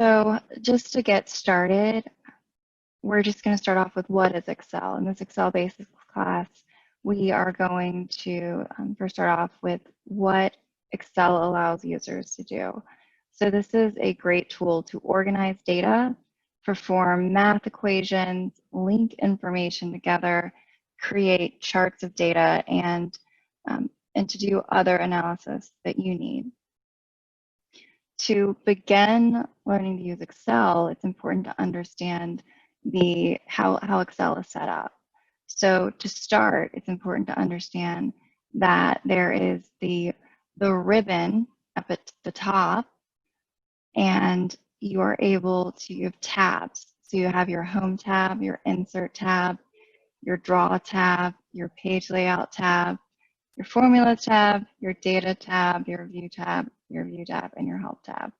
So just to get started, we're just going to start off with what is Excel. In this Excel Basics class, we are going to first start off with what Excel allows users to do. So this is a great tool to organize data, perform math equations, link information together, create charts of data, and to do other analysis that you need. To begin learning to use Excel, it's important to understand how Excel is set up. So to start, it's important to understand that there is the ribbon up at the top, and you are able to, you have tabs. So you have your Home tab, your Insert tab, your Draw tab, your Page Layout tab, your Formulas tab, your Data tab, your View tab, and your Help tab.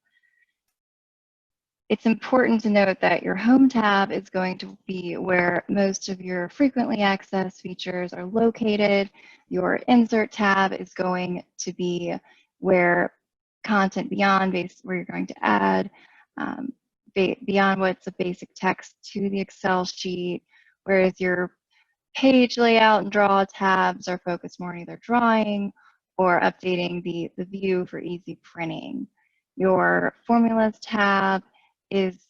It's important to note that your Home tab is going to be where most of your frequently accessed features are located. Your Insert tab is going to be where content beyond where you're going to add beyond what's a basic text to the Excel sheet, whereas your Page Layout and Draw tabs are focused more on either drawing or updating the view for easy printing. Your Formulas tab is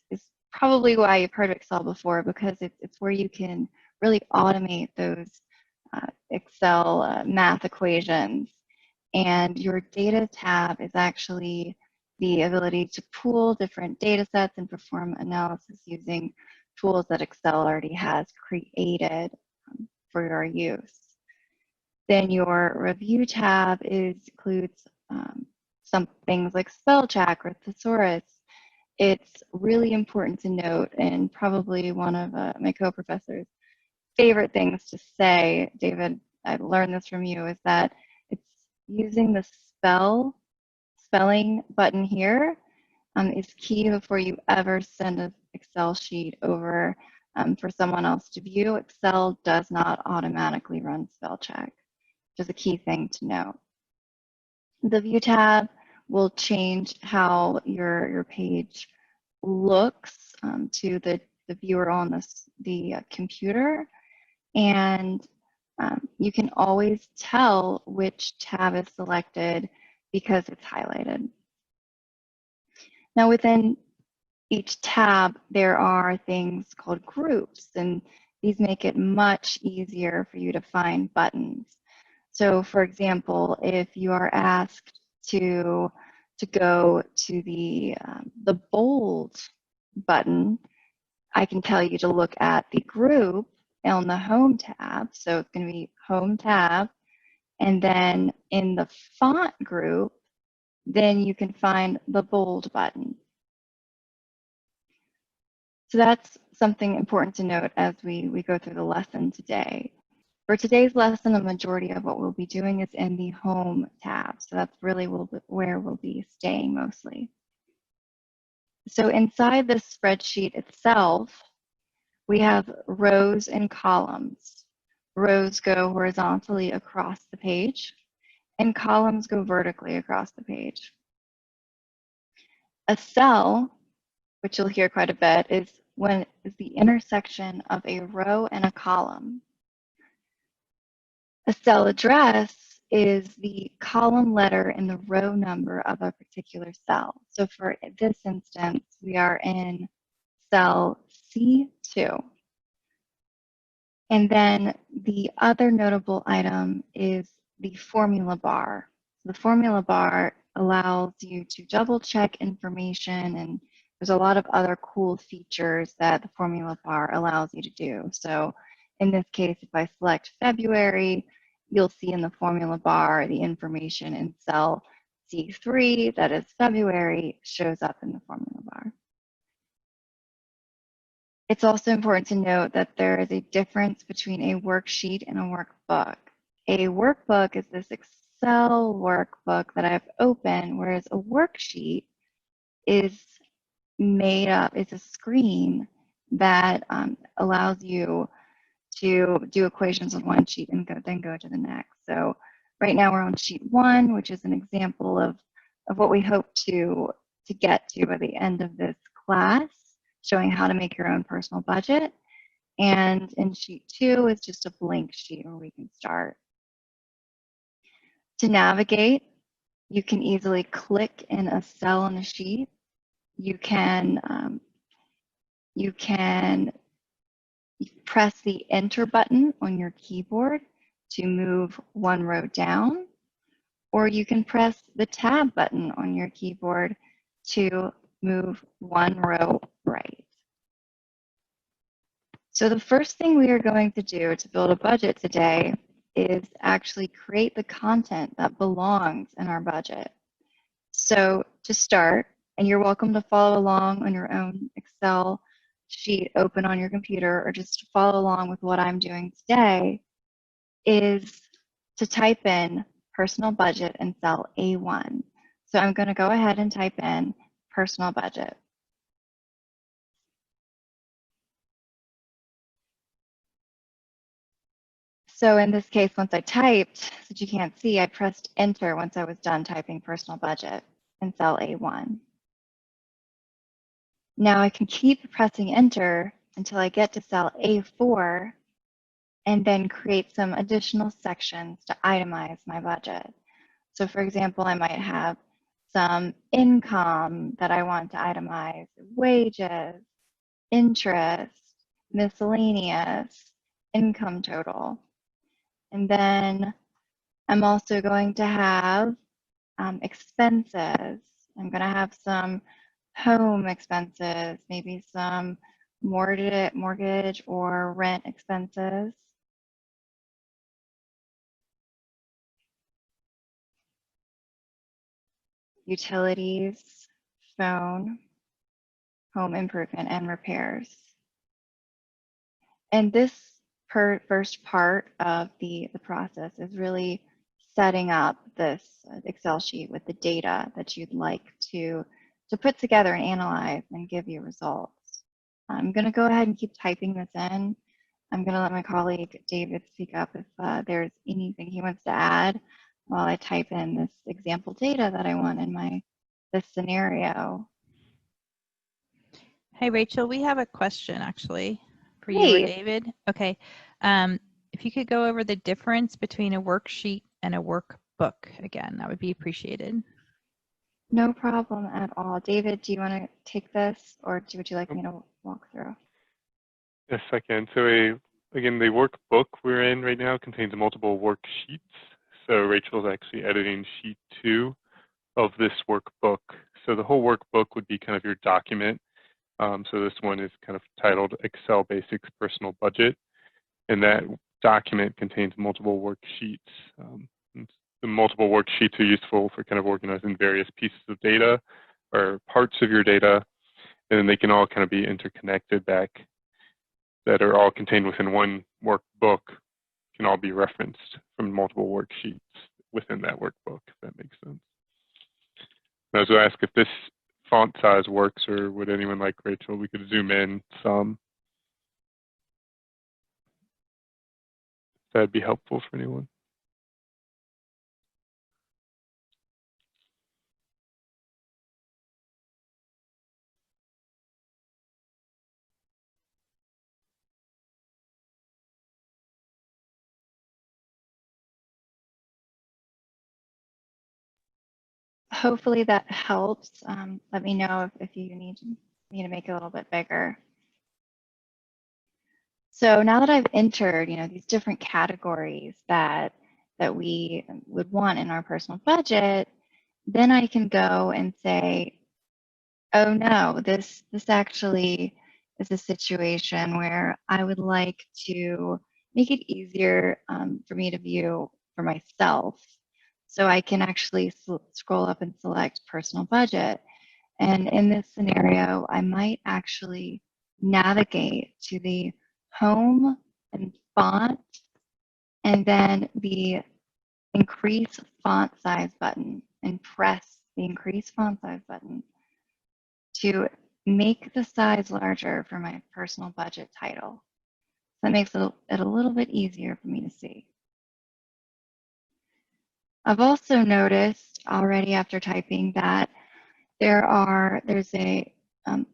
probably why you've heard of Excel before, because it's where you can really automate those Excel math equations. And your Data tab is actually the ability to pool different data sets and perform analysis using tools that Excel already has created for your use. Then your Review tab includes some things like spell check or thesaurus. It's really important to note, and probably one of my co-professors' favorite things to say, David, I learned this from you, is that it's using the spelling button here is key before you ever send an Excel sheet over for someone else to view. Excel does not automatically run spell check, which is a key thing to note. The View tab will change how your page looks to the viewer on the computer, and you can always tell which tab is selected because it's highlighted. Now within each tab, there are things called groups, and these make it much easier for you to find buttons. So for example, if you are asked to go to the bold button, I can tell you to look at the group on the Home tab. So it's going to be Home tab, and then in the font group, then you can find the bold button. So that's something important to note as we go through the lesson today. For today's lesson, a majority of what we'll be doing is in the Home tab. So that's really where we'll be staying mostly. So inside the spreadsheet itself, we have rows and columns. Rows go horizontally across the page, and columns go vertically across the page. A cell, which you'll hear quite a bit, is the intersection of a row and a column. A cell address is the column letter in the row number of a particular cell. So for this instance, we are in cell C2. And then the other notable item is the formula bar. The formula bar allows you to double check information, and there's a lot of other cool features that the formula bar allows you to do. So in this case, if I select February, you'll see in the formula bar the information in cell C3, that is February, shows up in the formula bar. It's also important to note that there is a difference between a worksheet and a workbook. A workbook is this Excel workbook that I've opened, whereas a worksheet is made up, it's a screen that allows you to do equations on one sheet and then go to the next. So right now we're on sheet 1, which is an example of what we hope to get to by the end of this class showing how to make your own personal budget. And in sheet 2 is just a blank sheet where we can start. To navigate, you can easily click in a cell on the sheet. You can press the Enter button on your keyboard to move one row down, or you can press the Tab button on your keyboard to move one row right. So the first thing we are going to do to build a budget today is actually create the content that belongs in our budget. So to start, and you're welcome to follow along on your own Excel sheet open on your computer, or just follow along with what I'm doing today, is to type in personal budget in cell A1. So I'm going to go ahead and type in personal budget. So in this case, once I typed, that you can't see, I pressed Enter once I was done typing personal budget in cell A1. Now I can keep pressing Enter until I get to cell A4 and then create some additional sections to itemize my budget. So for example, I might have some income that I want to itemize, wages, interest, miscellaneous, income total. And then I'm also going to have expenses. I'm going to have some home expenses, maybe some mortgage or rent expenses. Utilities, phone, home improvement, and repairs. And this first part of the process is really setting up this Excel sheet with the data that you'd like to put together and analyze and give you results. I'm going to go ahead and keep typing this in. I'm going to let my colleague David speak up if there's anything he wants to add while I type in this example data that I want in this scenario. Hey, Rachel, we have a question actually for you Hey. or David. Okay. If you could go over the difference between a worksheet and a workbook again, that would be appreciated. No problem at all. David, do you want to take this, or would you like me to walk through? Yes, I can. So again, the workbook we're in right now contains multiple worksheets. So Rachel's actually editing sheet 2 of this workbook. So the whole workbook would be kind of your document. So this one is kind of titled Excel Basics Personal Budget. And that document contains multiple worksheets. The multiple worksheets are useful for kind of organizing various pieces of data or parts of your data. And then they can all kind of be interconnected back, that are all contained within one workbook, can all be referenced from multiple worksheets within that workbook, if that makes sense. I was going to ask if this font size works, or would anyone like Rachel? We could zoom in some. That'd be helpful for anyone. Hopefully that helps. Let me know if you need me to make it a little bit bigger. So now that I've entered, these different categories that we would want in our personal budget, then I can go and say, oh no, this actually is a situation where I would like to make it easier for me to view for myself. So I can actually scroll up and select personal budget. And in this scenario, I might actually navigate to the home and font, and then the increase font size button, and press the increase font size button to make the size larger for my personal budget title. That makes it a little bit easier for me to see. I've also noticed already after typing that there's a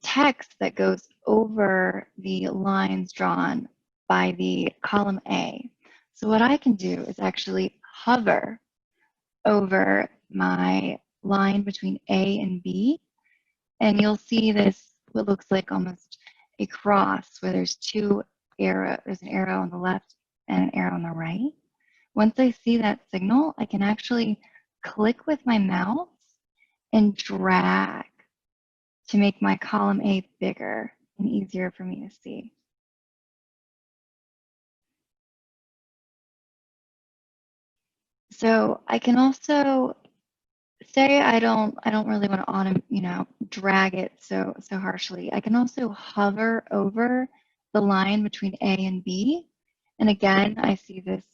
text that goes over the lines drawn by the column A. So what I can do is actually hover over my line between A and B, and you'll see this, what looks like almost a cross where there's there's an arrow on the left and an arrow on the right. Once I see that signal, I can actually click with my mouse and drag to make my column A bigger and easier for me to see. So I can also say I don't really want to drag it so harshly. I can also hover over the line between A and B, and again I see this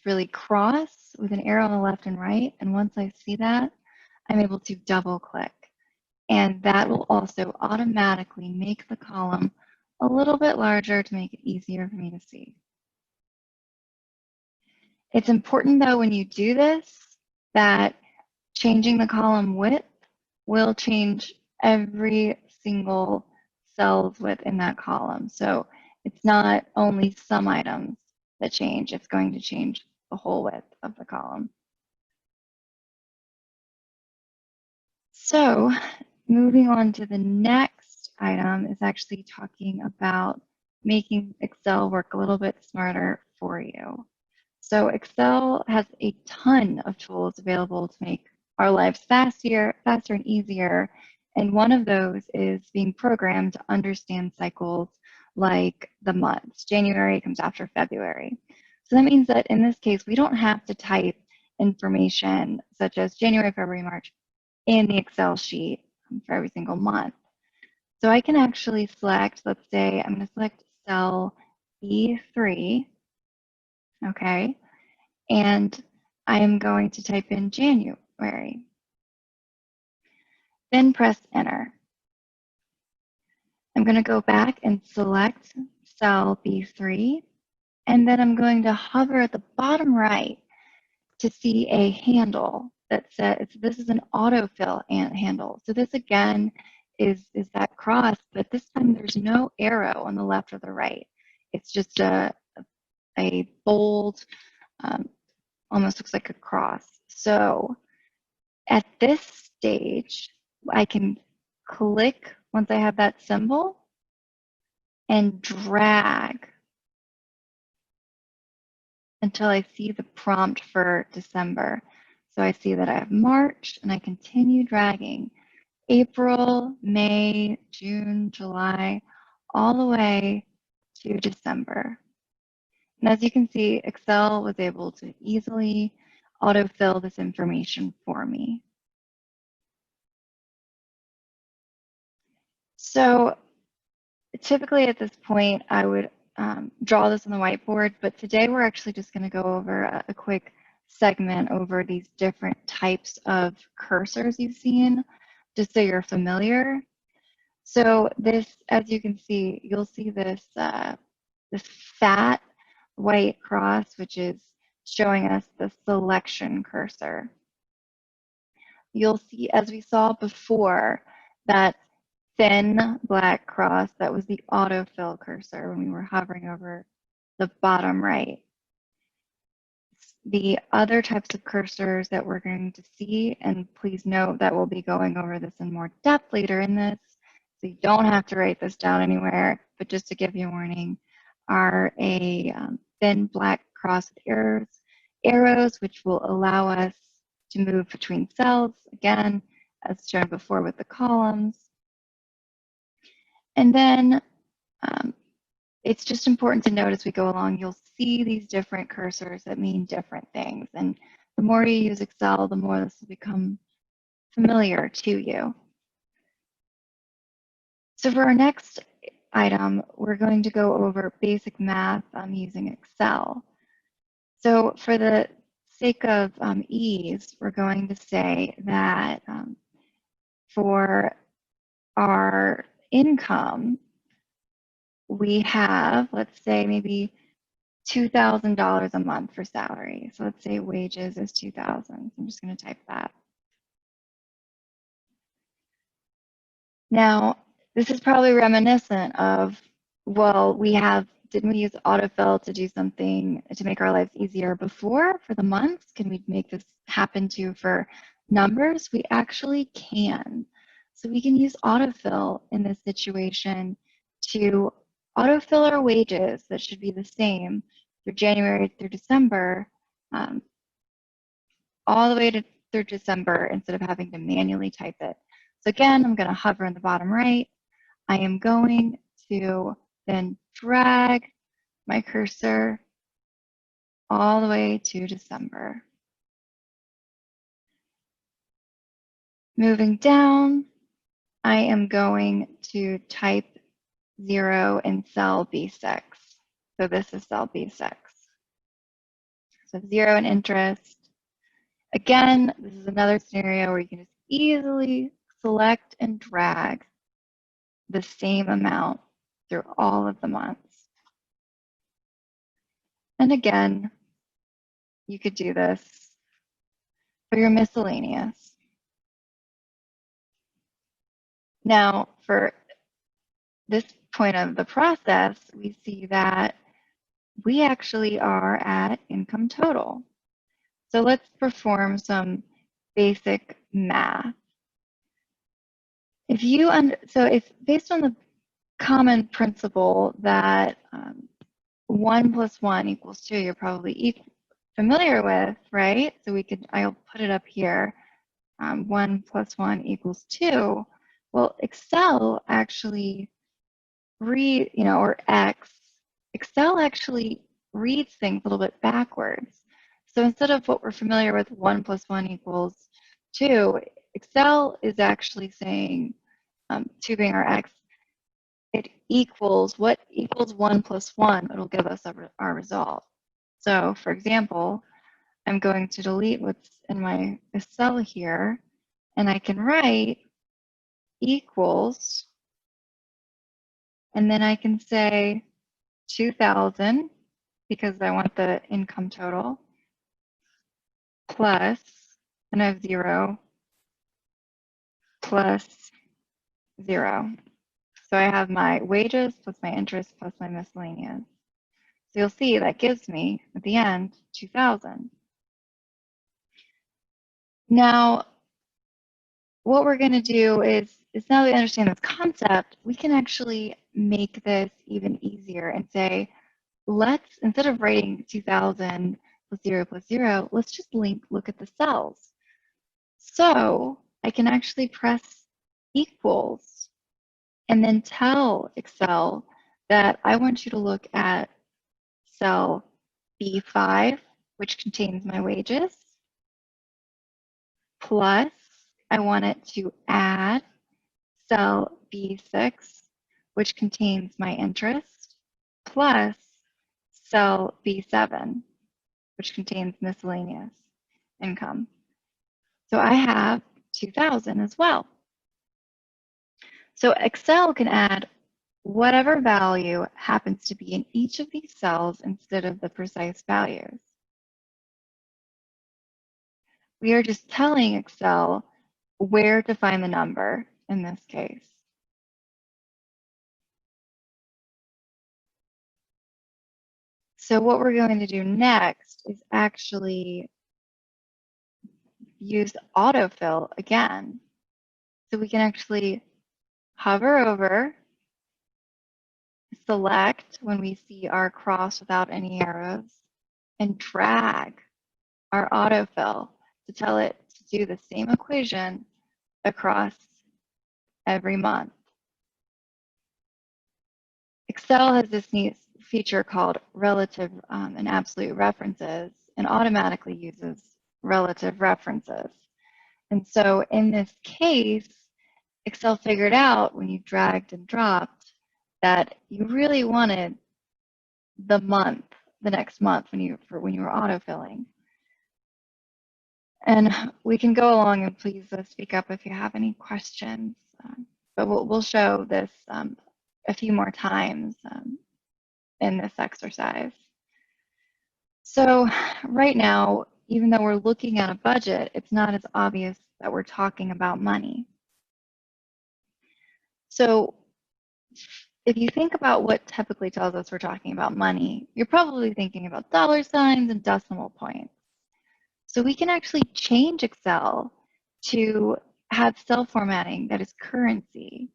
really cross with an arrow on the left and right. And once I see that, I'm able to double click, and that will also automatically make the column a little bit larger to make it easier for me to see. It's important though when you do this that changing the column width will change every single cell's width in that column. So it's not only some items that change, it's going to change the whole width of the column. So moving on to the next item is actually talking about making Excel work a little bit smarter for you. So Excel has a ton of tools available to make our lives faster and easier. And one of those is being programmed to understand cycles like the months. January comes after February. So that means that in this case, we don't have to type information such as January, February, March in the Excel sheet for every single month. So I can actually select, let's say I'm going to select cell E3, okay, and I am going to type in January. Then press enter. I'm going to go back and select cell B3, and then I'm going to hover at the bottom right to see a handle that says this is an autofill handle. So this again is that cross, but this time there's no arrow on the left or the right. It's just a bold, almost looks like a cross. So at this stage, I can click once I have that symbol and drag until I see the prompt for December. So I see that I have March, and I continue dragging April, May, June, July, all the way to December. And as you can see, Excel was able to easily autofill this information for me. So typically at this point, I would draw this on the whiteboard, but today we're actually just going to go over a quick segment over these different types of cursors you've seen, just so you're familiar. So this, as you can see, you'll see this, this fat white cross, which is showing us the selection cursor. You'll see, as we saw before, that thin black cross, that was the autofill cursor when we were hovering over the bottom right. The other types of cursors that we're going to see, and please note that we'll be going over this in more depth later in this, so you don't have to write this down anywhere, but just to give you a warning, are a thin black cross with arrows, which will allow us to move between cells, again, as shown before with the columns. And then it's just important to note as we go along, you'll see these different cursors that mean different things. And the more you use Excel, the more this will become familiar to you. So for our next item, we're going to go over basic math using Excel. So for the sake of ease, we're going to say that for our income, we have, let's say, maybe $2,000 a month for salary. So let's say wages is 2,000. I'm just going to type that. Now, this is probably reminiscent of, well, didn't we use autofill to do something to make our lives easier before for the months? Can we make this happen too for numbers? We actually can. So we can use autofill in this situation to autofill our wages that should be the same through January through December, all the way through December instead of having to manually type it. So again, I'm going to hover in the bottom right. I am going to then drag my cursor all the way to December. Moving down, I am going to type 0 in cell B6. So this is cell B6. So 0 in interest. Again, this is another scenario where you can just easily select and drag the same amount through all of the months. And again, you could do this for your miscellaneous. Now, for this point of the process, we see that we actually are at income total. So let's perform some basic math. If based on the common principle that 1 plus 1 equals 2, you're probably familiar with, right? So I'll put it up here. 1 plus 1 equals 2. Well, Excel actually Excel actually reads things a little bit backwards. So instead of what we're familiar with, 1 plus 1 equals 2, Excel is actually saying, 2 being our X, what equals 1 plus 1, it'll give us our result. So for example, I'm going to delete what's in my cell here, and I can write equals, and then I can say 2,000, because I want the income total, plus, and I have 0, plus 0. So I have my wages plus my interest plus my miscellaneous. So you'll see that gives me, at the end, 2,000. Now, what we're going to do is now that we understand this concept, we can actually make this even easier and say, instead of writing 2,000 plus 0, let's just look at the cells. So I can actually press equals and then tell Excel that I want you to look at cell B5, which contains my wages, plus I want it to add cell B6, which contains my interest, plus cell B7, which contains miscellaneous income. So I have 2,000 as well. So Excel can add whatever value happens to be in each of these cells instead of the precise values. We are just telling Excel where to find the number in this case. So what we're going to do next is actually use autofill again. So we can actually hover over, select when we see our cross without any arrows, and drag our autofill to tell it to do the same equation across every month. Excel has this neat feature called relative and absolute references, and automatically uses relative references. And so in this case, Excel figured out when you dragged and dropped that you really wanted the next month when you were autofilling. And we can go along, and please speak up if you have any questions. But we'll show this a few more times in this exercise. So right now, even though we're looking at a budget, it's not as obvious that we're talking about money. So if you think about what typically tells us we're talking about money, you're probably thinking about dollar signs and decimal points. So we can actually change Excel to have cell formatting that is currency.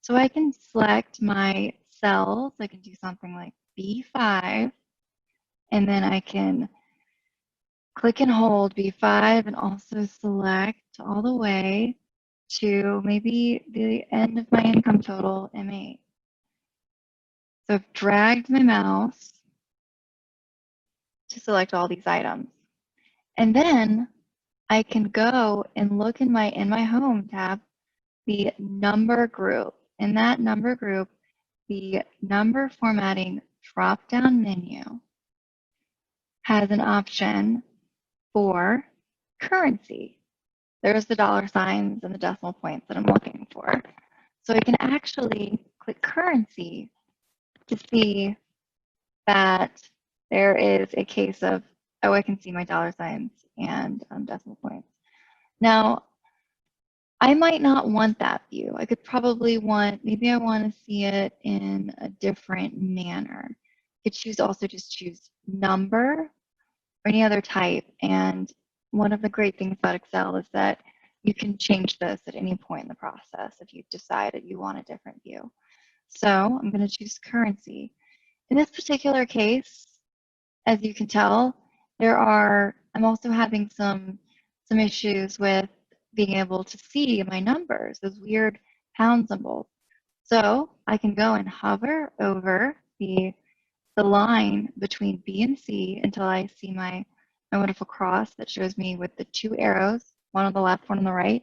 So I can select my cells. I can do something like B5, and then I can click and hold B5 and also select all the way to maybe the end of my income total, M8. So I've dragged my mouse to select all these items. And then I can go and look in my home tab, the number group. In that number group, the number formatting drop-down menu has an option for currency. There's the dollar signs and the decimal points that I'm looking for. So I can actually click currency to see that there is a case of, oh, I can see my dollar signs and decimal points. Now, I might not want that view. I could probably maybe I want to see it in a different manner. I could also just choose number or any other type. And one of the great things about Excel is that you can change this at any point in the process if you decide that you want a different view. So I'm going to choose currency. In this particular case, as you can tell, I'm also having some issues with being able to see my numbers, those weird pound symbols. So I can go and hover over the line between B and C until I see my wonderful cross that shows me with the two arrows, one on the left, one on the right.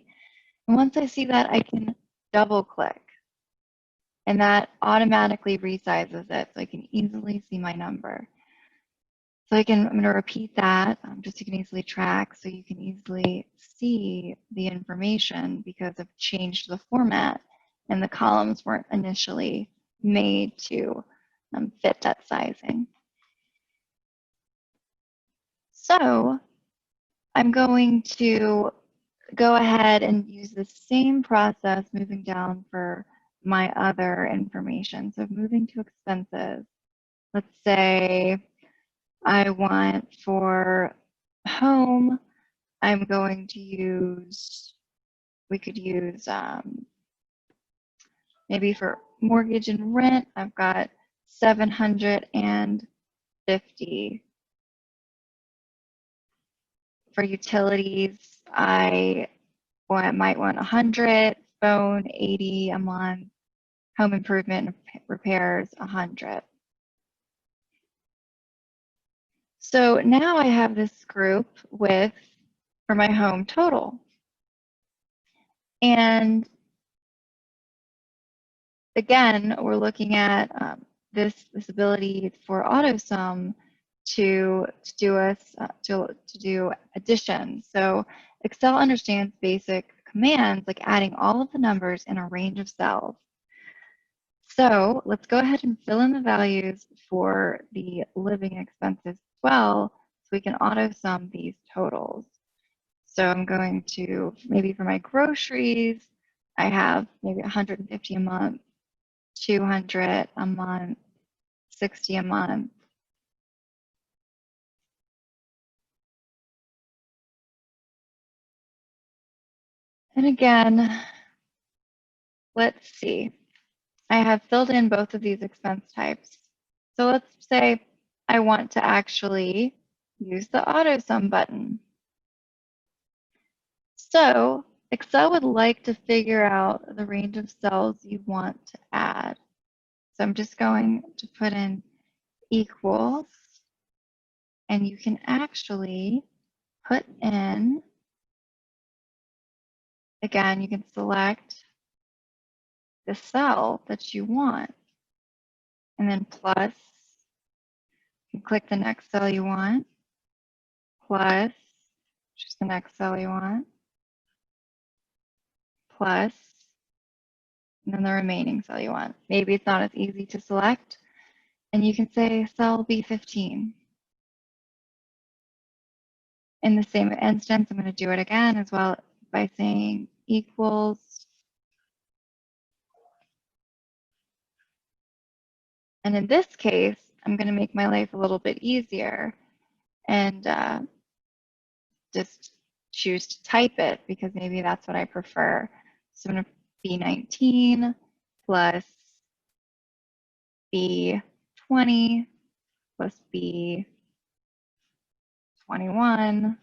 And once I see that, I can double click. And that automatically resizes it so I can easily see my number. So I'm going to repeat that just so you can easily track, so you can easily see the information because I've changed the format and the columns weren't initially made to fit that sizing. So I'm going to go ahead and use the same process moving down for my other information. So moving to expenses, let's say I want for home, I'm going to use, we could use maybe for mortgage and rent, I've got 750. For utilities, I might want 100, phone 80 a month, home improvement and repairs 100. So now I have this group for my home total. And again, we're looking at this ability for AutoSum to do addition. So Excel understands basic commands like adding all of the numbers in a range of cells. So let's go ahead and fill in the values for the living expenses as well, so we can AutoSum these totals. So I'm going to, maybe for my groceries, I have maybe 150 a month, 200 a month, 60 a month. And again, let's see. I have filled in both of these expense types. So let's say I want to actually use the AutoSum button. So Excel would like to figure out the range of cells you want to add. So I'm just going to put in equals, and you can actually put in, again, you can select the cell that you want, and then plus, you click the next cell you want, plus, which is the next cell you want, plus, and then the remaining cell you want. Maybe it's not as easy to select, and you can say cell B15. In the same instance, I'm going to do it again as well by saying equals And in this case, I'm going to make my life a little bit easier and just choose to type it because maybe that's what I prefer. So I'm going to B19 plus B20 plus B21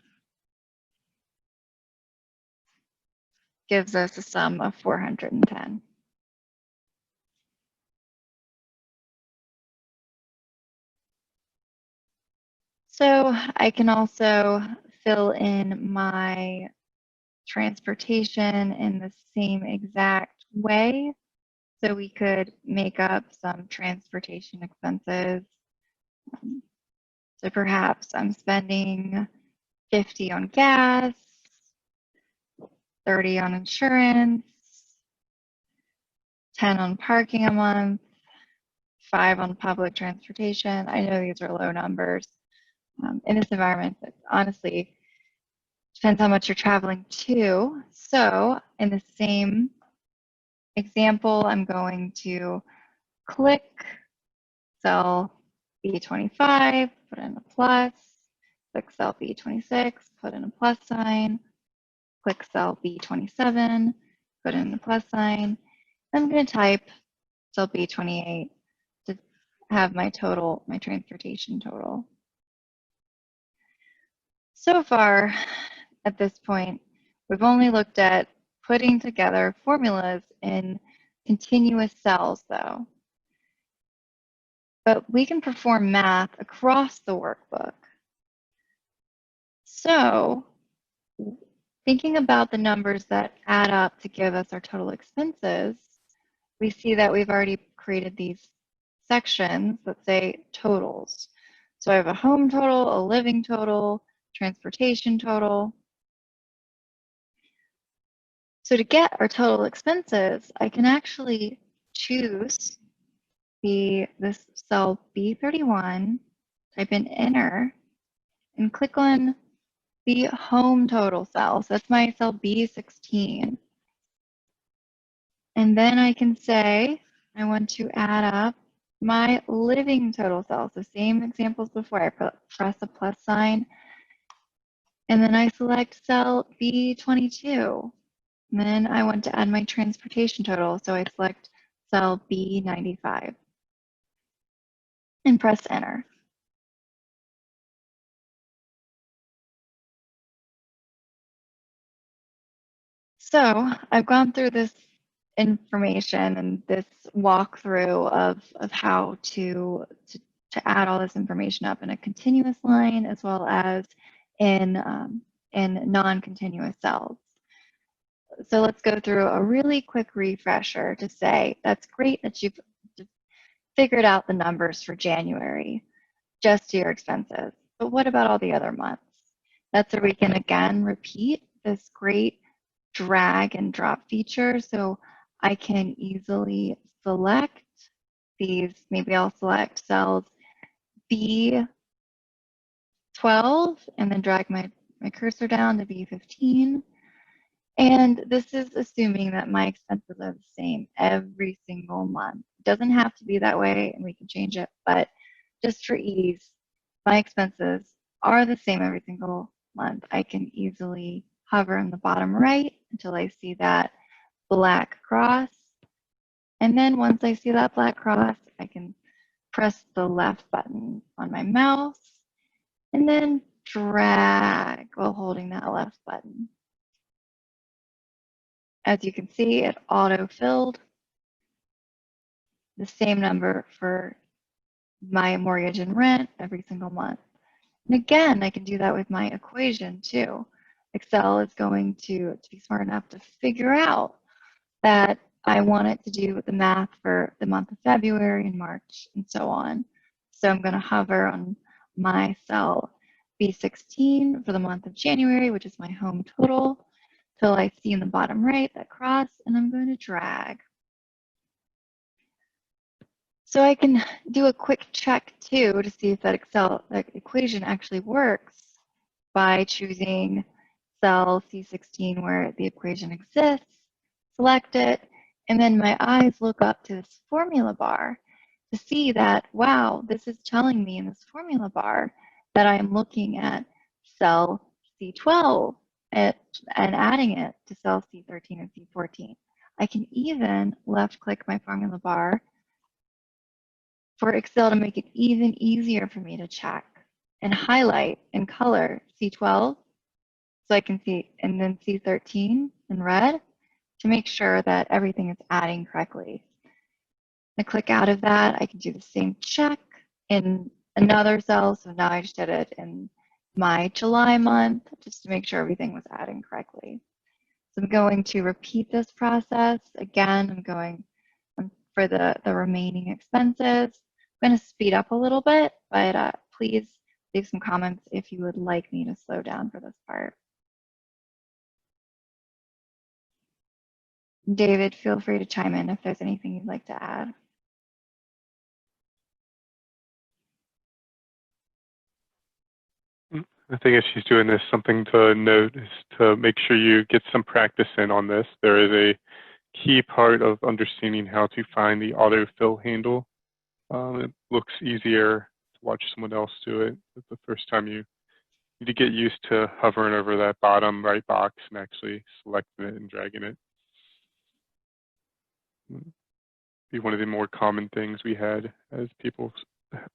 gives us a sum of 410. So I can also fill in my transportation in the same exact way. So we could make up some transportation expenses. So perhaps I'm spending 50 on gas, 30 on insurance, 10 on parking a month, 5 on public transportation. I know these are low numbers in this environment, but honestly, depends how much you're traveling to. So in the same example, I'm going to click cell B25, put in a plus, click cell B26, put in a plus sign, click cell B27, put in a plus sign. I'm going to type cell B28 to have my total, my transportation total. So far, at this point, we've only looked at putting together formulas in continuous cells, though. But we can perform math across the workbook. So, thinking about the numbers that add up to give us our total expenses, we see that we've already created these sections that say totals. So I have a home total, a living total, transportation total. So to get our total expenses, I can actually choose this cell B31, type in enter, and click on the home total cell. So that's my cell B16. And then I can say I want to add up my living total cell. So same examples before, I press a plus sign, and then I select cell B22. And then I want to add my transportation total, so I select cell B95 and press enter. So I've gone through this information and this walkthrough of how to add all this information up in a continuous line as well as in non-continuous cells. So let's go through a really quick refresher to say that's great that you've figured out the numbers for January, just your expenses. But what about all the other months? That's where we can again repeat this great drag and drop feature. So I can easily select these. Maybe I'll select cells B12 and then drag my cursor down to B15. And this is assuming that my expenses are the same every single month. It doesn't have to be that way, and we can change it, but just for ease, my expenses are the same every single month. I can easily hover in the bottom right until I see that black cross. And then once I see that black cross, I can press the left button on my mouse and then drag while holding that left button. As you can see, it auto-filled the same number for my mortgage and rent every single month. And again, I can do that with my equation too. Excel is going to be smart enough to figure out that I want it to do the math for the month of February and March and so on. So I'm going to hover on my cell B16 for the month of January, which is my home total, till I see in the bottom right that cross, and I'm going to drag. So I can do a quick check too to see if that equation actually works by choosing cell C16 where the equation exists, select it, and then my eyes look up to this formula bar to see that, wow, this is telling me in this formula bar that I'm looking at cell C12 and adding it to cell C13 and C14. I can even left click my formula bar for Excel to make it even easier for me to check and highlight in color C12 so I can see, and then C13 in red to make sure that everything is adding correctly. I click out of that, I can do the same check in another cell. So now I just did it in my July month just to make sure everything was adding correctly. So I'm going to repeat this process. Again, I'm going for the remaining expenses. I'm going to speed up a little bit, but please leave some comments if you would like me to slow down for this part. David, feel free to chime in if there's anything you'd like to add. I think as she's doing this, something to note is to make sure you get some practice in on this. There is a key part of understanding how to find the autofill handle. It looks easier to watch someone else do it, but the first time you need to get used to hovering over that bottom right box and actually selecting it and dragging it. Be one of the more common things we had as people,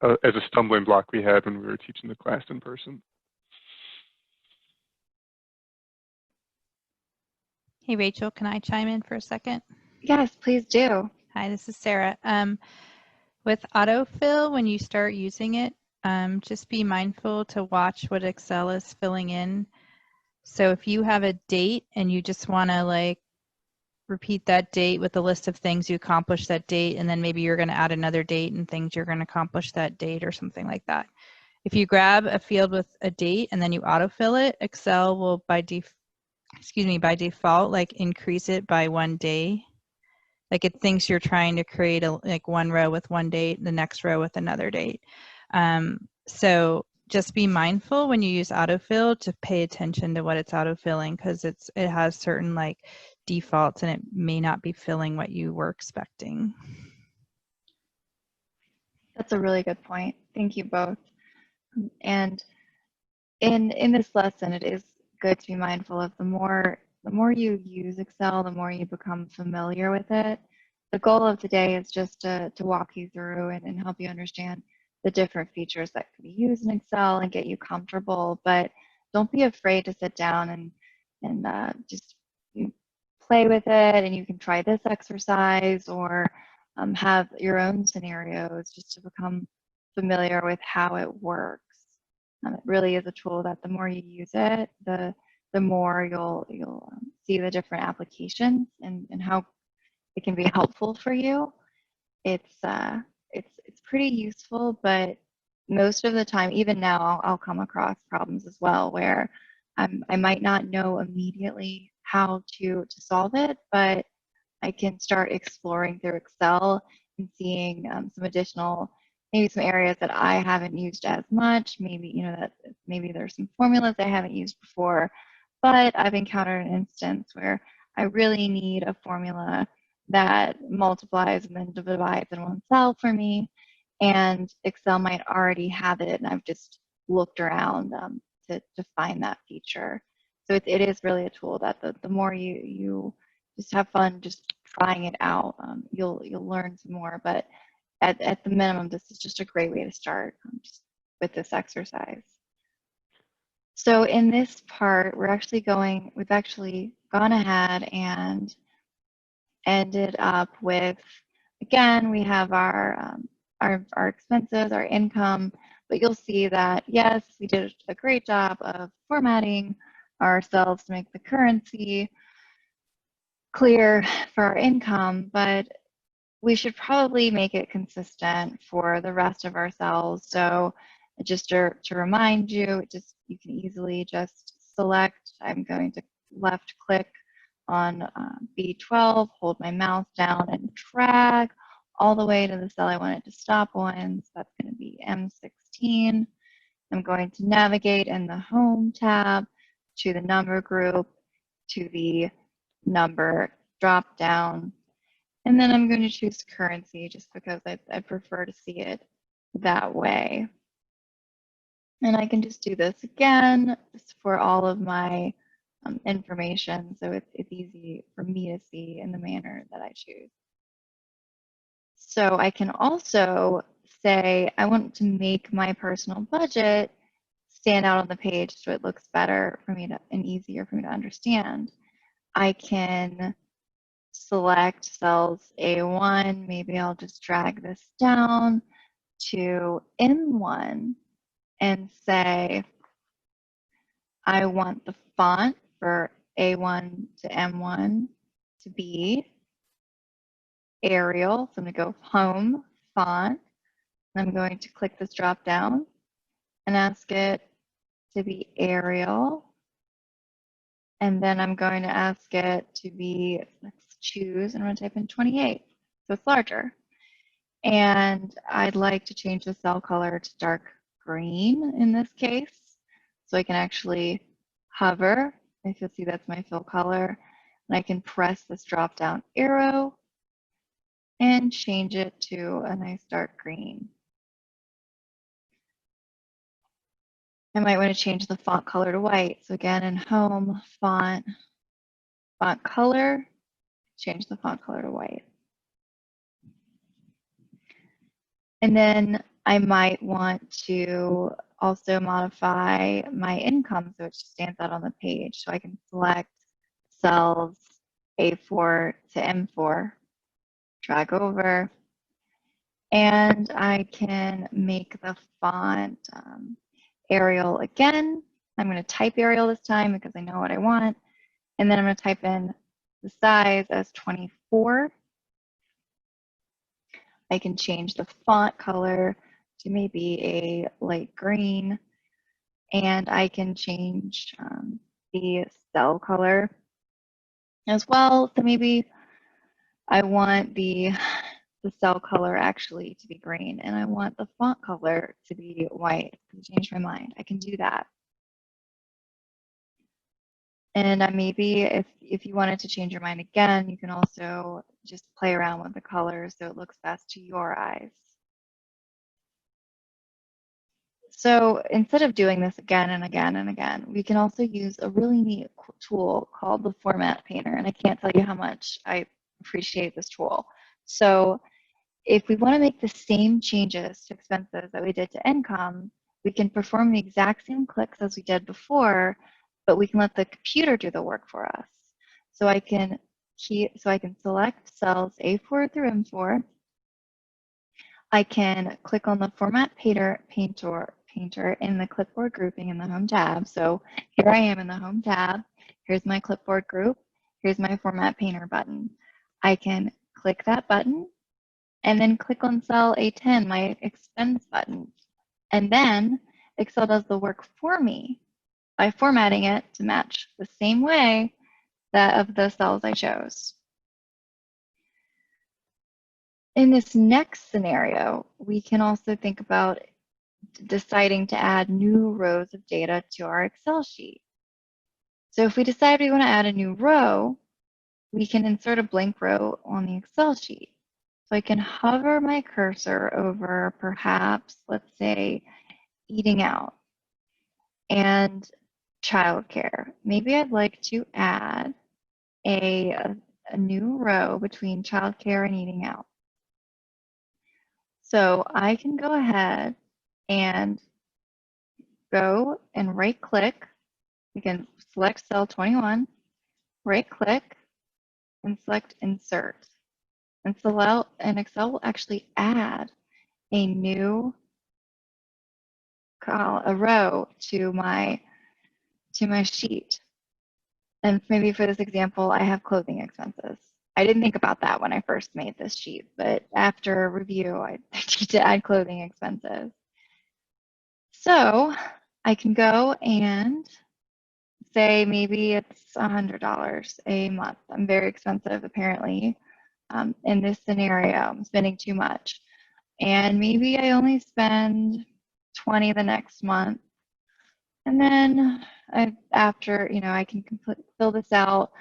as a stumbling block we had when we were teaching the class in person. Hey, Rachel, can I chime in for a second? Yes, please do. Hi, this is Sarah. With autofill, when you start using it, just be mindful to watch what Excel is filling in. So if you have a date and you just want to like repeat that date with a list of things you accomplished that date, and then maybe you're going to add another date and things you're going to accomplish that date or something like that. If you grab a field with a date and then you autofill it, Excel will by default like increase it by 1 day. Like it thinks you're trying to create like one row with one date, the next row with another date. So just be mindful when you use autofill to pay attention to what it's autofilling, because it has certain like defaults and it may not be filling what you were expecting. That's a really good point. Thank you both. And in this lesson, it is good to be mindful of the more you use Excel, the more you become familiar with it. The goal of today is just to walk you through and help you understand the different features that can be used in Excel and get you comfortable. But don't be afraid to sit down and just play with it, and you can try this exercise or have your own scenarios just to become familiar with how it works. It really is a tool that the more you use it, the more you'll see the different applications and how it can be helpful for you. It's pretty useful, but most of the time, even now, I'll come across problems as well where I might not know immediately how to solve it, but I can start exploring through Excel and seeing some additional, maybe some areas that I haven't used as much. Maybe, you know, that maybe there's some formulas I haven't used before, but I've encountered an instance where I really need a formula that multiplies and then divides in one cell for me, and Excel might already have it, and I've just looked around to find that feature. So it is really a tool that the more you just have fun just trying it out, you'll learn some more. But at the minimum, this is just a great way to start just with this exercise. So in this part, we've actually gone ahead and ended up with, again, we have our expenses, our income, but you'll see that, yes, we did a great job of formatting our cells to make the currency clear for our income, but we should probably make it consistent for the rest of our cells. So just to remind you, you can easily just select, I'm going to left click on B12, hold my mouse down and drag all the way to the cell I want it to stop on. So that's going to be M16. I'm going to navigate in the Home tab to the number group, to the number drop down, And then I'm going to choose currency just because I prefer to see it that way. And I can just do this again just for all of my information, so it's easy for me to see in the manner that I choose. So I can also say I want to make my personal budget stand out on the page so it looks better for me to, and easier for me to understand. I can select cells A1. Maybe I'll just drag this down to M1 and say I want the font for A1 to M1 to be Arial. So I'm going to go Home, Font. And I'm going to click this drop down and ask it to be Arial. And then I'm going to ask it to be, let's choose, and I'm going to type in 28. So it's larger. And I'd like to change the cell color to dark green in this case. So I can actually hover. If you'll see, that's my fill color. And I can press this drop down arrow and change it to a nice dark green. I might want to change the font color to white. So again, in Home, Font, Font Color, change the font color to white. And then I might want to also modify my income so it just stands out on the page. So I can select cells A4 to M4, drag over, and I can make the font Arial again. I'm going to type Arial this time because I know what I want. And then I'm going to type in the size as 24. I can change the font color to maybe a light green. And I can change the cell color as well. So maybe I want the cell color actually to be green, and I want the font color to be white. I can change my mind. I can do that. And maybe if you wanted to change your mind again, you can also just play around with the colors so it looks best to your eyes. So instead of doing this again and again and again, we can also use a really neat tool called the Format Painter. And I can't tell you how much I appreciate this tool. So if we want to make the same changes to expenses that we did to income, we can perform the exact same clicks as we did before, but we can let the computer do the work for us. So I can select cells A4 through M4. I can click on the Format Painter in the clipboard grouping in the Home tab. So here I am in the Home tab. Here's my clipboard group. Here's my Format Painter button. I can click that button and then click on cell A10, my expense button. And then Excel does the work for me by formatting it to match the same way that of the cells I chose. In this next scenario, we can also think about deciding to add new rows of data to our Excel sheet. So if we decide we want to add a new row, we can insert a blank row on the Excel sheet. So I can hover my cursor over perhaps, let's say, eating out and childcare. Maybe I'd like to add a new row between childcare and eating out. So I can go ahead and go and right click. We can select cell 21, right click, and select insert. And Excel will actually add a new row to my sheet. And maybe for this example, I have clothing expenses. I didn't think about that when I first made this sheet, but after review, I need to add clothing expenses. So I can go and say maybe it's $100 a month. I'm very expensive, apparently. In this scenario, I'm spending too much. And maybe I only spend 20 the next month. And then after, I can fill this out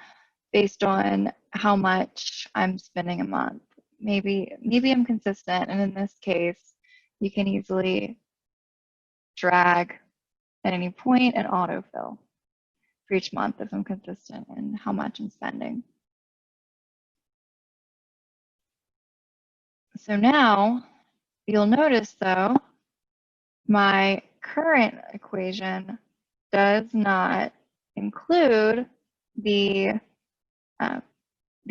based on how much I'm spending a month. Maybe I'm consistent, and in this case, you can easily drag at any point and autofill for each month if I'm consistent in how much I'm spending. So now you'll notice though, my current equation does not include the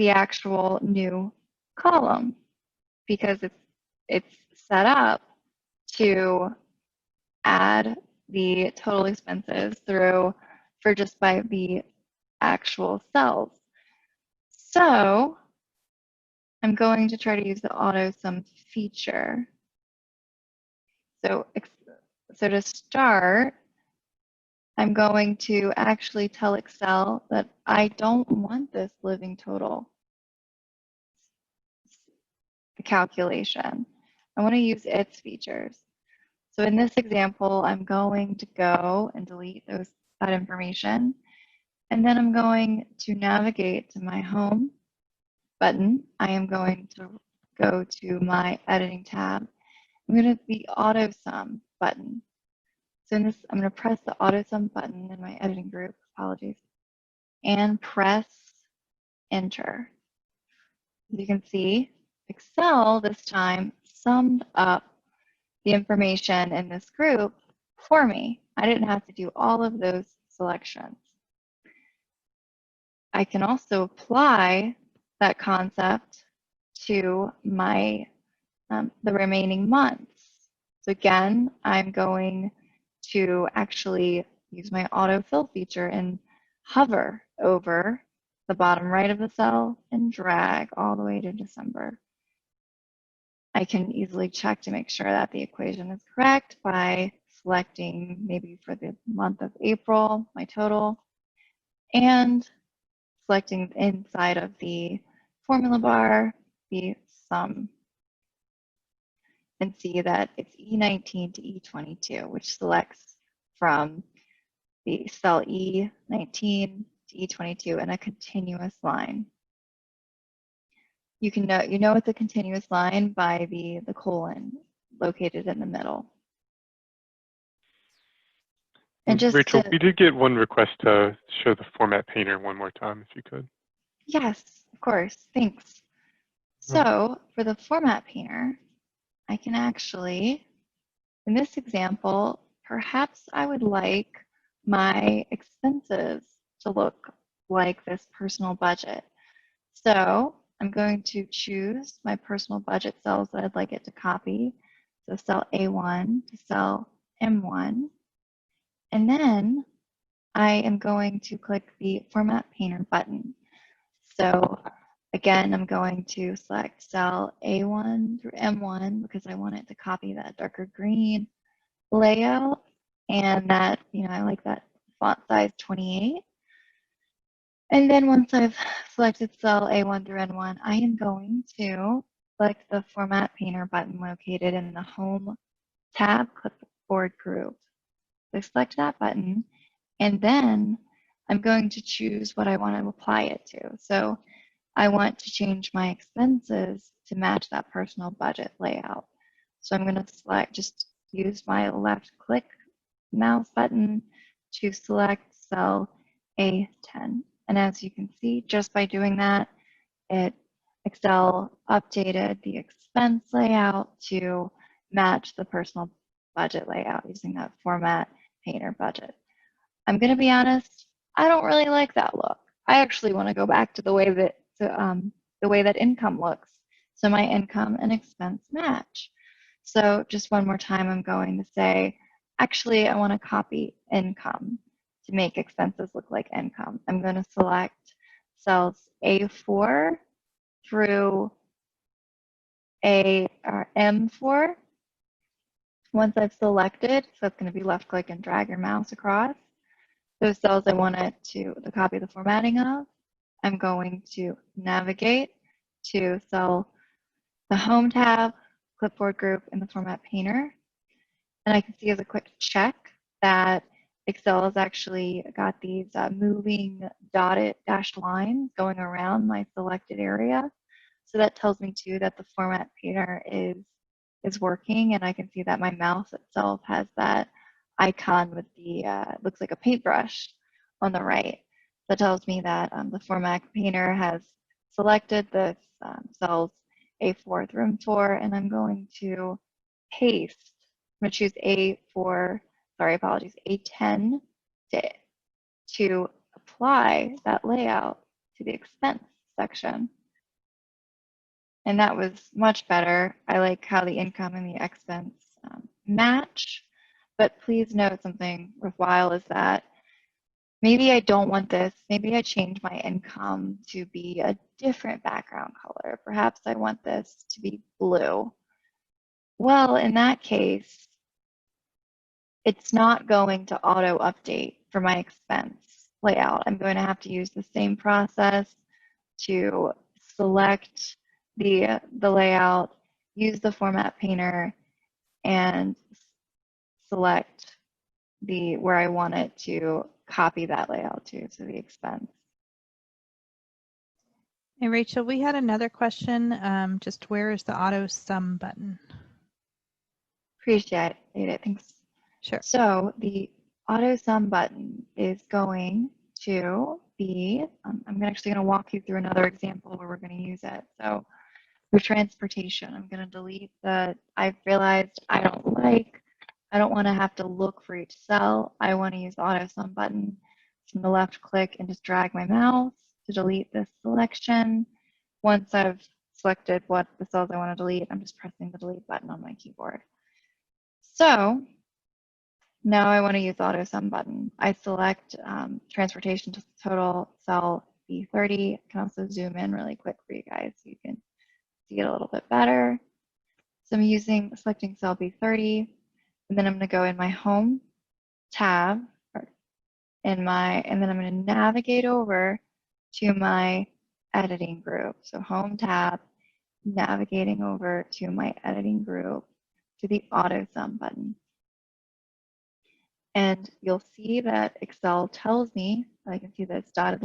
actual new column because it's set up to add the total expenses through for just by the actual cells. So I'm going to try to use the AutoSum feature. So to start, I'm going to actually tell Excel that I don't want this living total calculation. I want to use its features. So in this example, I'm going to go and delete that information. And then I'm going to navigate to my home button. I am going to go to my editing tab. I'm going to the AutoSum button. So in this, I'm going to press the AutoSum button in my editing group, apologies, and press enter. As you can see, Excel this time summed up the information in this group for me. I didn't have to do all of those selections. I can also apply that concept to my the remaining months. So again, I'm going to actually use my autofill feature and hover over the bottom right of the cell and drag all the way to December. I can easily check to make sure that the equation is correct by selecting maybe for the month of April, my total, and selecting inside of the formula bar, the sum, and see that it's E19 to E22, which selects from the cell E19 to E22 in a continuous line. You know it's a continuous line by the colon located in the middle. And just Rachel, we did get one request to show the format painter one more time, if you could. Yes, of course, thanks. So for the format painter, I can actually, in this example, perhaps I would like my expenses to look like this personal budget. So I'm going to choose my personal budget cells that I'd like it to copy. So cell A1 to cell M1. And then I am going to click the Format Painter button. So again, I'm going to select cell A1 through M1 because I want it to copy that darker green layout, and that, I like that font size 28. And then once I've selected cell A1 through N1, I am going to click the Format Painter button located in the Home tab clipboard group. So select that button, and then I'm going to choose what I want to apply it to. So I want to change my expenses to match that personal budget layout. So I'm going to just use my left click mouse button to select cell A10. And as you can see, just by doing that, Excel updated the expense layout to match the personal budget layout using that Format Painter budget. I'm going to be honest, I don't really like that look. I actually want to go back to the way that income looks. So my income and expense match. So just one more time, I'm going to say, actually, I want to copy income to make expenses look like income. I'm going to select cells A4 through M4. Once I've selected, so it's going to be left click and drag your mouse across those cells I want it to copy the formatting of. I'm going to navigate to the Home tab, Clipboard group, and the Format Painter. And I can see as a quick check that Excel has actually got these moving dotted dashed lines going around my selected area. So that tells me too that the format painter is working, and I can see that my mouse itself has that icon with the looks like a paintbrush on the right. That tells me that the format painter has selected the cells A4 through M4, and I'm going to paste. I'm going to choose A4, sorry, apologies, A10 to apply that layout to the expense section. And that was much better. I like how the income and the expense match. But please note something worthwhile is that maybe I don't want this. Maybe I change my income to be a different background color. Perhaps I want this to be blue. Well, in that case, it's not going to auto update for my expense layout. I'm going to have to use the same process to select the layout, use the format painter, and select where I want it to copy that layout to, so the expense. Hey, Rachel, we had another question. Just where is the AutoSum button? Appreciate it. Thanks. Sure. So the AutoSum button is going to be, I'm actually going to walk you through another example where we're going to use it. So for transportation, I'm going to delete I've realized I don't want to have to look for each cell. I want to use the AutoSum button. So I'm going to left click and just drag my mouse to delete this selection. Once I've selected what the cells I want to delete, I'm just pressing the delete button on my keyboard. So now I want to use the AutoSum button. I select transportation to total cell B30. I can also zoom in really quick for you guys so you can see it a little bit better. So I'm selecting cell B30, and then I'm going to go in my home tab, and then I'm going to navigate over to my editing group. So home tab, navigating over to my editing group to the AutoSum button. And you'll see that Excel tells me, I can see this dotted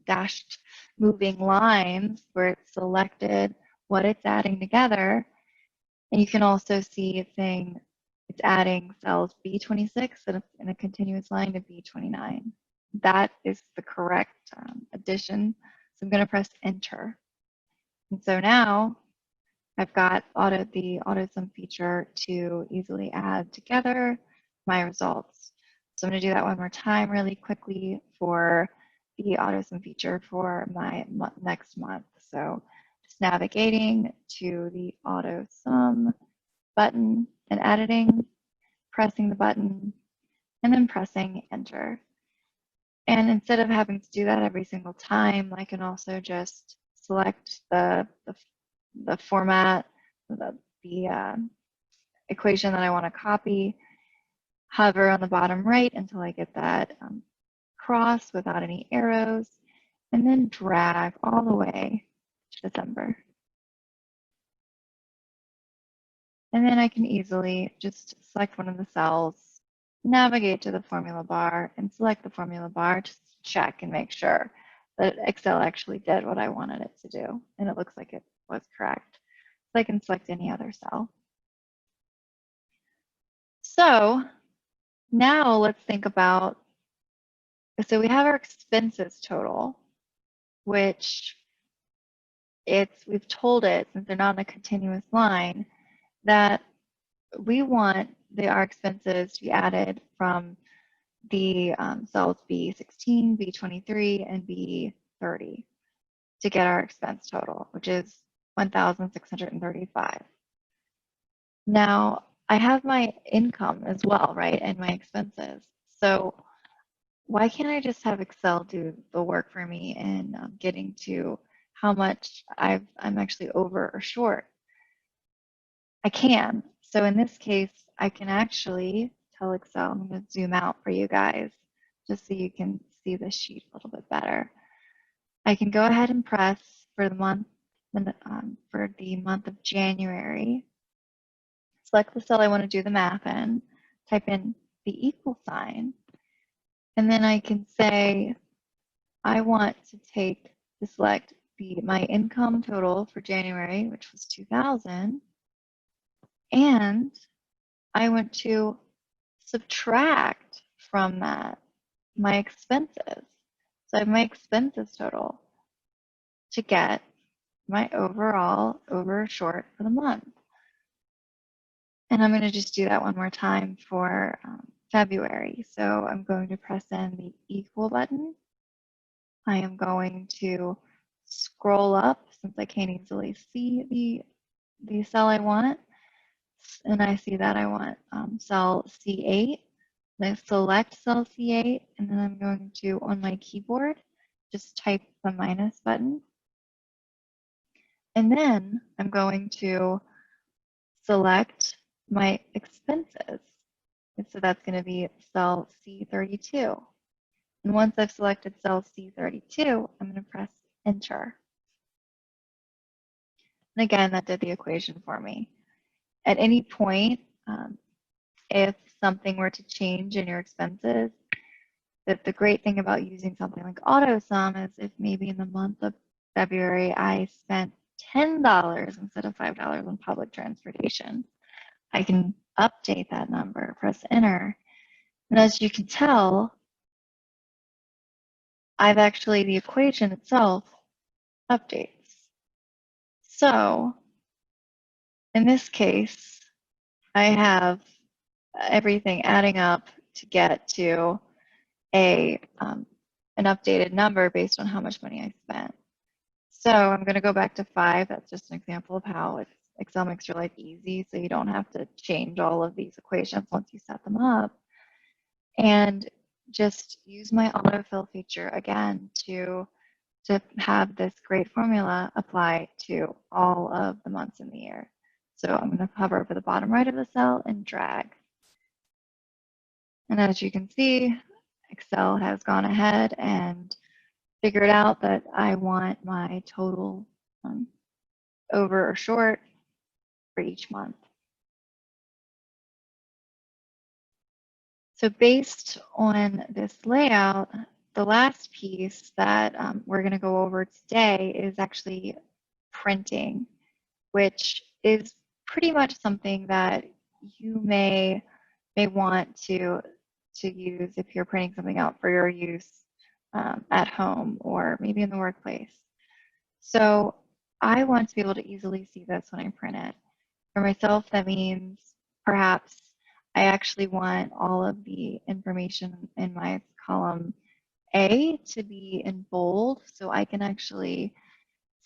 dashed moving lines where it's selected what it's adding together. And you can also see it's saying it's adding cells B26 in a continuous line to B29. That is the correct addition. So I'm going to press enter. And so now I've got the AutoSum feature to easily add together my results. So I'm going to do that one more time really quickly for the AutoSum feature for my next month. So just navigating to the AutoSum button and editing, pressing the button, and then pressing enter. And instead of having to do that every single time, I can also just select the format, the equation that I want to copy, hover on the bottom right until I get that cross without any arrows, and then drag all the way to December. And then I can easily just select one of the cells, navigate to the formula bar, and select the formula bar to check and make sure that Excel actually did what I wanted it to do. And it looks like it was correct. So I can select any other cell. So now let's think about, so we have our expenses total, which we've told it, since they're not in a continuous line, that we want our expenses to be added from the cells B16, B23, and B30 to get our expense total, which is 1,635. Now, I have my income as well, right, and my expenses. So why can't I just have Excel do the work for me in getting to how much I'm actually over or short? I can. So in this case, I can actually tell Excel, I'm going to zoom out for you guys just so you can see the sheet a little bit better. I can go ahead and press for the month of January, select the cell I want to do the math in, type in the equal sign, And then I can say, I want to select my income total for January, which was 2,000, and I want to subtract from that my expenses. So I have my expenses total to get my overall over or short for the month. And I'm going to just do that one more time for February. So I'm going to press in the equal button. I am going to scroll up since I can't easily see the cell I want. And I see that I want cell C8. I select cell C8, and then I'm going to, on my keyboard, just type the minus button. And then I'm going to select my expenses. And so that's going to be cell C32. And once I've selected cell C32, I'm going to press enter. And again, that did the equation for me. At any point, if something were to change in your expenses, the great thing about using something like AutoSum is if maybe in the month of February I spent $10 instead of $5 on public transportation, I can update that number, press enter. And as you can tell, the equation itself updates. So in this case, I have everything adding up to get to an updated number based on how much money I spent. So I'm going to go back to 5. That's just an example of how Excel makes your life easy, so you don't have to change all of these equations once you set them up. And just use my autofill feature again to have this great formula apply to all of the months in the year. So I'm going to hover over the bottom right of the cell and drag. And as you can see, Excel has gone ahead and figured out that I want my total over or short for each month. So based on this layout, the last piece that we're going to go over today is actually printing, which is pretty much something that you may want to use if you're printing something out for your use at home or maybe in the workplace. So I want to be able to easily see this when I print it. For myself, that means perhaps I actually want all of the information in my column A to be in bold, so I can actually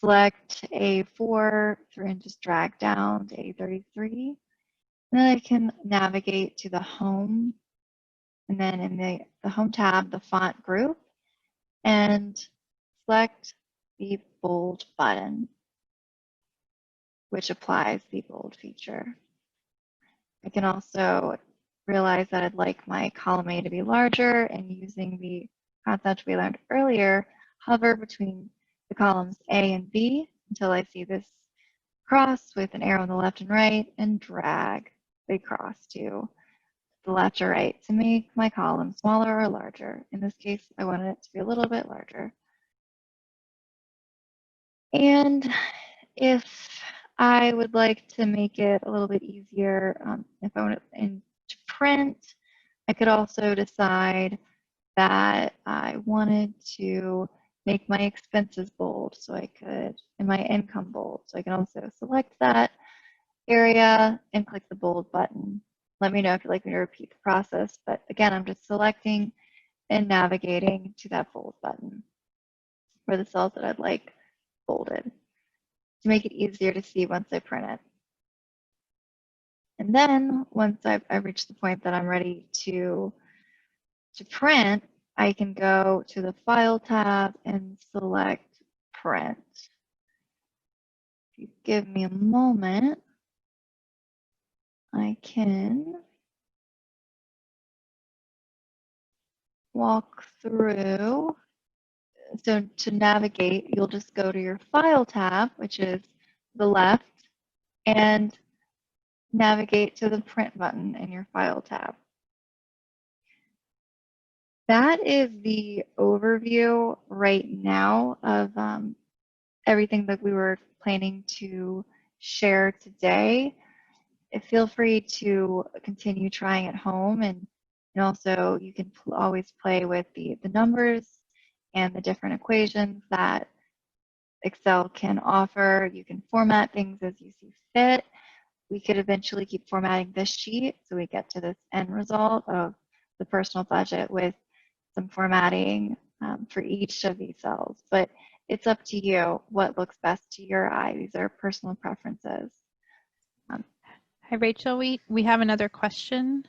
select A4 and just drag down to A33. And then I can navigate to the home, and then in the home tab, the font group, and select the bold button, which applies the bold feature. I can also realize that I'd like my column A to be larger, and using the concept we learned earlier, hover between the columns A and B until I see this cross with an arrow on the left and right, and drag the cross to the left or right to make my column smaller or larger. In this case, I wanted it to be a little bit larger. And if I would like to make it a little bit easier, if I want to print, I could also decide that I wanted to make my expenses bold, so I could, and my income bold. So I can also select that area and click the bold button. Let me know if you'd like me to repeat the process, but again, I'm just selecting and navigating to that bold button for the cells that I'd like bolded to make it easier to see once I print it. And then once I've reached the point that I'm ready to print, I can go to the File tab and select Print. If you give me a moment, I can walk through. So to navigate, you'll just go to your File tab, which is the left, and navigate to the Print button in your File tab. That is the overview right now of everything that we were planning to share today. Feel free to continue trying at home, and also you can always play with the numbers and the different equations that Excel can offer. You can format things as you see fit. We could eventually keep formatting this sheet so we get to this end result of the personal budget with some formatting for each of these cells. But it's up to you what looks best to your eye. These are personal preferences. Hi, Rachel. We have another question.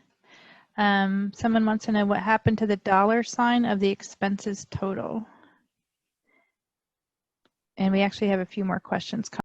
Someone wants to know what happened to the $ of the expenses total. And we actually have a few more questions coming.